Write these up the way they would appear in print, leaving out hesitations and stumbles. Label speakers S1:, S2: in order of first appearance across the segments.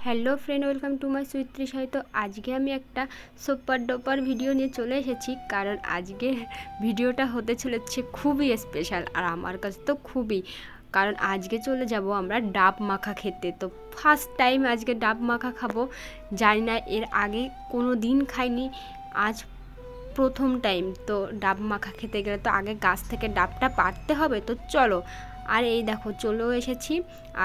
S1: Hello friend, welcome to my সুইত্রি সাহিত্য। আজকে আমি একটা সুপার ডুপার ভিডিও নিয়ে চলে এসেছি, কারণ আজকে ভিডিওটা হতে চলেছে খুবই স্পেশাল আর আমার কাছে তো খুবই, কারণ আজকে চলে যাব আমরা ডাব মাখা খেতে। তো ফার্স্ট টাইম আজকে ডাব মাখা খাবো। জানি না, এর আগে কোনো দিন খাইনি, আজ প্রথম টাইম। তো ডাব মাখা খেতে গেলে তো আগে গাছ থেকে ডাবটা পাড়তে হবে। তো চলো, আর এই দেখো চলেও এসেছি।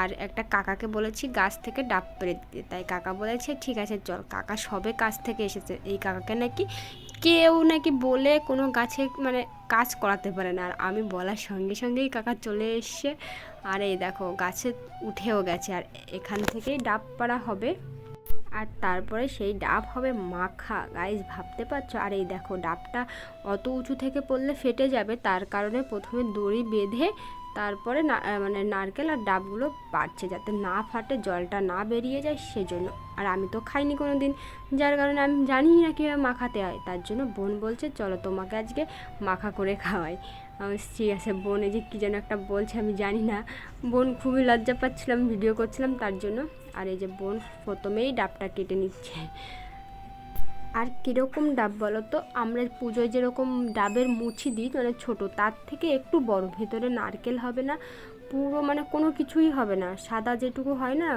S1: আর একটা কাকাকে বলেছি গাছ থেকে ডাব পেড়ে দিতে, তাই কাকা বলেছে ঠিক আছে চল। কাকা সবে কাজ থেকে এসেছে, এই কাকাকে নাকি কেউ নাকি বলে কোনো গাছে মানে কাজ করাতে পারে না। আর আমি বলার সঙ্গে সঙ্গেই কাকা চলে এসছে। আর এই দেখো গাছে উঠেও গেছে, আর এখান থেকেই ডাব পাড়া হবে। আর তারপরে সেই ডাব হবে মাখা, গাইস ভাবতে পারছো। আর এই দেখো ডাবটা অত উঁচু থেকে পড়লে ফেটে যাবে, তার কারণে প্রথমে দড়ি বেঁধে তারপরে মানে নারকেল আর ডাবগুলো পাড়ছে যাতে না ফাটে, জলটা না বেরিয়ে যায় সেজন্য। আর আমি তো খাইনি কোনো দিন, যার কারণে আমি জানি না কীভাবে মাখাতে হয়। তার জন্য বোন বলছে চলো তোমাকে আজকে মাখা করে খাওয়াই। আমি ঠিক আছে। বোন এই যে কী যেন একটা বলছে, আমি জানি না। বোন খুবই লজ্জা পাচ্ছিলাম, ভিডিও করছিলাম তার জন্য। আর এই যে বোন প্রথমেই ডাবটা কেটে নিচ্ছে। আর কীরকম ডাব বলো তো, আমরা পুজোয় যেরকম ডাবের মুছি দিই মানে ছোট, তার থেকে একটু বড়, ভেতরে নারকেল হবে না, পুরো মানে কোনো কিছুই হবে না, সাদা যেটুকু হয় না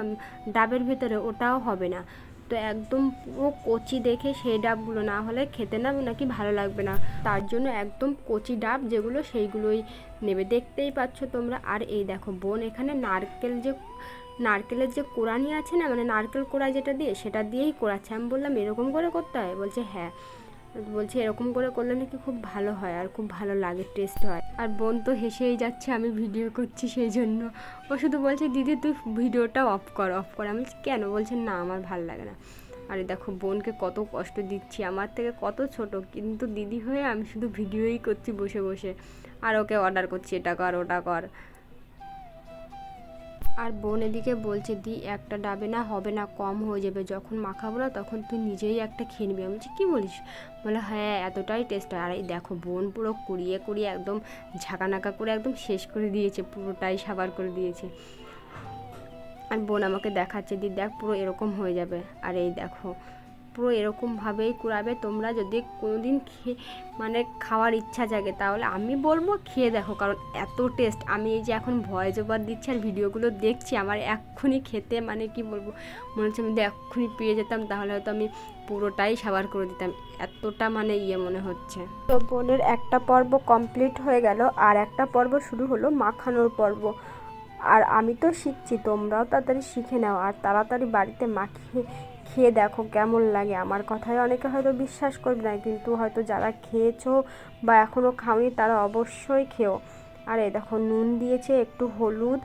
S1: ডাবের ভেতরে ওটাও হবে না। তো একদম পুরো কচি দেখে সেই ডাবগুলো, না হলে খেতে না নাকি ভালো লাগবে না, তার জন্য একদম কচি ডাব যেগুলো সেইগুলোই নেবে। দেখতেই পাচ্ছ তোমরা। আর এই দেখো বোন এখানে নারকেলের যে কোড়ানি আছে না, মানে নারকেল কোড়া যেটা দিয়ে, সেটা দিয়েই কোড়াচ্ছে। আমি বললাম এরকম করে করতে হয়? বলছে হ্যাঁ। বলছে এরকম করে করলে নাকি খুব ভালো হয় আর খুব ভালো লাগে, টেস্ট হয়। আর বোন তো হেসেই যাচ্ছে, আমি ভিডিও করছি সেই জন্য। ও শুধু বলছে দিদি তুই ভিডিওটা অফ কর অফ কর। আমি বলছি কেন? বলছে না আমার ভালো লাগে না। আরে দেখো বোনকে কত কষ্ট দিচ্ছি, আমার থেকে কত ছোট, কিন্তু দিদি হয়ে আমি শুধু ভিডিওই করছি বসে বসে, আর ওকে অর্ডার করছি এটা কর ওটা কর। আর বোন এদিকে বলছে দি একটা ডাবে না হবে না, কম হয়ে যাবে, যখন মাখাবো না তখন তুই নিজেই একটা খেয়ে নিবি। আমি বলছি কী বলিস? বলে হ্যাঁ এতটাই টেস্ট হয়। আর এই দেখো বোন পুরো কুড়িয়ে কুড়িয়ে একদম ঝাঁকানাকা করে একদম শেষ করে দিয়েছে, পুরোটাই সাবার করে দিয়েছে। আর বোন আমাকে দেখাচ্ছে দি দেখ পুরো এরকম হয়ে যাবে। আর এই দেখো পুরো এরকমভাবেই কুড়াবে। তোমরা যদি কোনো দিন মানে খাওয়ার ইচ্ছা জাগে তাহলে আমি বলবো খেয়ে দেখো, কারণ এত টেস্ট। আমি এই যে এখন ভয়েস ওভার দিচ্ছি আর ভিডিওগুলো দেখছি, আমার এক্ষুনি খেতে মানে কি বলবো, মনে হচ্ছে আমি যদি এক্ষুনি পেয়ে যেতাম তাহলে হয়তো আমি পুরোটাই সাবার করে দিতাম, এতটা মানে মনে হচ্ছে। তো বোনের একটা পর্ব কমপ্লিট হয়ে গেল, আর একটা পর্ব শুরু হলো মাখানোর পর্ব। আর আমি তো শিখছি, তোমরাও তাড়াতাড়ি শিখে নাও আর তাড়াতাড়ি বাড়িতে মাখিয়ে খেয়ে দেখো কেমন লাগে। আমার কথায় অনেকে হয়তো বিশ্বাস করবে না, কিন্তু হয়তো যারা খেয়েছো বা এখনও খাওনি তারা অবশ্যই খেও। আর এই দেখো নুন দিয়েছে, একটু হলুদ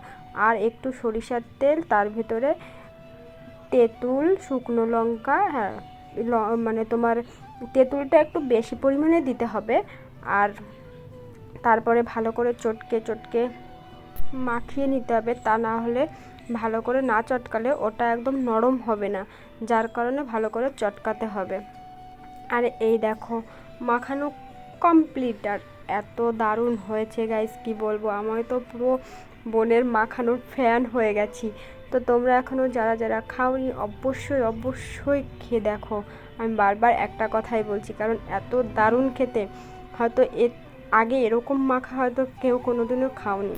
S1: আর একটু সরিষার তেল, তার ভেতরে তেঁতুল, শুকনো লঙ্কা, হ্যাঁ মানে তোমার তেঁতুলটা একটু বেশি পরিমাণে দিতে হবে। আর তারপরে ভালো করে চটকে চটকে মাখিয়ে নিতে হবে, তা না হলে ভালো করে না চটকালে ওটা একদম নরম হবে না, যার কারণে ভালো করে চটকাতে হবে। আর এই দেখো মাখানো কমপ্লিট। আর এত দারুণ হয়েছে গাইস, কি বলবো, আমি তো পুরো বোনের মাখানোর ফ্যান হয়ে গেছি। তো তোমরা এখনও যারা যারা খাওনি অবশ্যই অবশ্যই খেয়ে দেখো। আমি বারবার একটা কথাই বলছি, কারণ এত দারুণ খেতে, হয়তো এর আগে এরকম মাখা হয়তো কেউ কোনোদিনও খাওনি।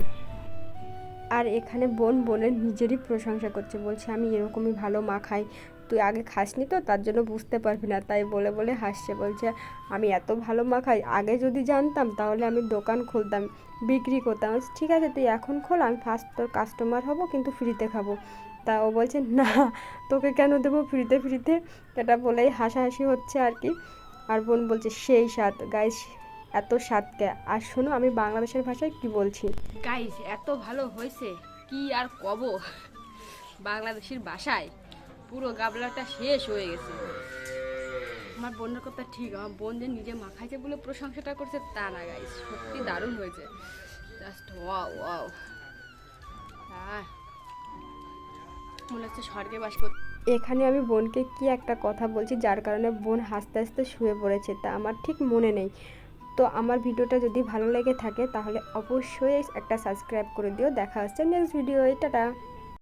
S1: আর এখানে বোনের নিজেরই প্রশংসা করছে, বলছে আমি এরকমই ভালো মাখাই, তুই আগে খাসনি তো তার জন্য বুঝতে পারবি না, তাই বলে বলে হাসছে। বলছে আমি এত ভালো মাখাই, আগে যদি জানতাম তাহলে আমি দোকান খুলতাম, বিক্রি করতাম। ঠিক আছে তুই এখন খোল, আমি ফার্স্ট তোর কাস্টমার হব, কিন্তু ফ্রিতে খাবো। তা ও বলছে না তোকে কেন দেবো ফ্রিতে ফ্রিতে, এটা বলেই হাসাহাসি হচ্ছে আর কি। আর বোন বলছে সেই স্বাদ গাইস, এত স্বাদকে। আর শোনো আমি বাংলাদেশের ভাষায় কি বলছি।
S2: গাইস এত ভালো হয়েছে কি আর কব, বাংলাদেশের ভাষায় পুরো গাবলাটা শেষ হয়ে গেছে। আমার বোনের কথা ঠিক, আমার বোন যে নিজে মাখাইছে বলে প্রশংসাটা করছে তা না গাইস, সত্যি দারুণ হয়েছে, জাস্ট ওয়াও ওয়াও। হ্যাঁ মনে হচ্ছে স্বর্গে বাস করতে।
S1: এখানে আমি বোনকে কি একটা কথা বলছি, যার কারণে বোন হাসতে হাসতে শুয়ে পড়েছে, তা আমার ঠিক মনে নেই। তো আমার ভিডিওটা যদি ভালো লেগে থাকে তাহলে অবশ্যই একটা সাবস্ক্রাইব করে দিও। দেখা হচ্ছে নেক্সট ভিডিও, টাটা।